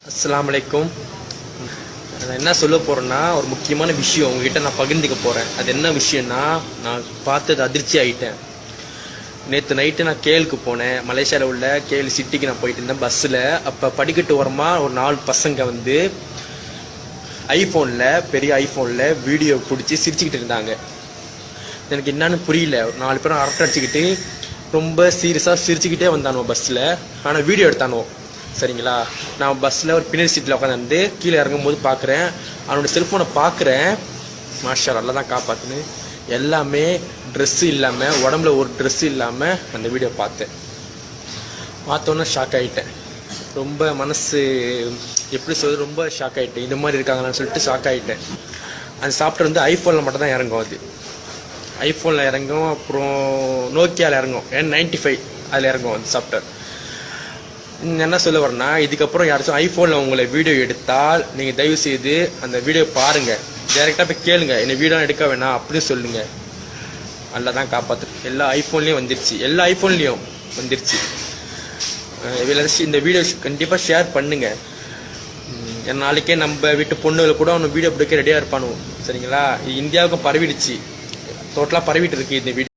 அஸ்ஸலாமு அலைக்கும். நான் என்ன சொல்ல போகிறேன்னா, ஒரு முக்கியமான விஷயம் உங்ககிட்ட நான் பகிர்ந்துக்க போகிறேன். அது என்ன விஷயம்னா, நான் பார்த்தது அதிர்ச்சி ஆகிட்டேன். நேற்று நைட்டு நான் கேலுக்கு போனேன். மலேசியாவில் உள்ள கேல் சிட்டிக்கு நான் போயிட்டு இருந்தேன் பஸ்ஸில். அப்போ படிக்கட்டு ஓரமாக ஒரு 4 பசங்க வந்து பெரிய ஐஃபோனில் வீடியோ பிடிச்சி சிரிச்சுக்கிட்டு இருந்தாங்க. எனக்கு என்னன்னு புரியல. ஒரு 4 பேரும் அரட்டை அடிச்சுக்கிட்டு ரொம்ப சீரியஸாக சிரிச்சுக்கிட்டே வந்தானோ பஸ்ஸில். ஆனால் வீடியோ எடுத்தானோ. சரிங்களா, நான் பஸ்ஸில் ஒரு பின்னாடி சீட்டில் உட்காந்து கீழே இறங்கும் போது பார்க்குறேன், அவனோட செல்ஃபோனை பார்க்குறேன். மாஷா அல்லாஹ் தான் காப்பாற்றுன்னு. எல்லாமே ட்ரெஸ்ஸு இல்லாமல், உடம்புல ஒரு ட்ரெஸ்ஸு இல்லாமல் அந்த வீடியோ பார்த்தோன்னே ஷாக் ஆகிட்டேன். ரொம்ப மனசு எப்படி சொல்றது, ரொம்ப ஷாக் ஆகிட்டேன். இந்த மாதிரி இருக்காங்களான்னு சொல்லிட்டு ஷாக் ஆகிட்டேன். அந்த சாஃப்ட்வேர் வந்து ஐஃபோனில் மட்டும் தான் இறங்கும். அது ஐஃபோனில் இறங்கும், அப்புறம் நோக்கியாவில் இறங்கும், N95 அதில் இறங்கும் அந்த சாஃப்ட்வேர். என்ன சொல்ல வரேன்னா, இதுக்கப்புறம் யாராச்சும் ஐஃபோனில் உங்களை வீடியோ எடுத்தால் நீங்கள் தயவு செய்து அந்த வீடியோ பாருங்கள். டைரெக்டாக போய் கேளுங்க, என்னை வீடியோ எடுக்க வேணாம் அப்படின்னு சொல்லுங்கள். நல்லா தான் காப்பாற்று. எல்லா ஐஃபோன்லேயும் வந்துருச்சு, எல்லா ஐஃபோன்லேயும் வந்துருச்சு. இந்த வீடியோ கண்டிப்பாக ஷேர் பண்ணுங்க. நாளைக்கே நம்ம வீட்டு பொண்ணுகளை கூட அவனு வீடியோ பிடிக்க ரெடியாக இருப்பானு. சரிங்களா, இந்தியாவுக்கும் பரவிடுச்சு, டோட்டலாக பரவிட்டு இருக்கு இந்த வீடியோ.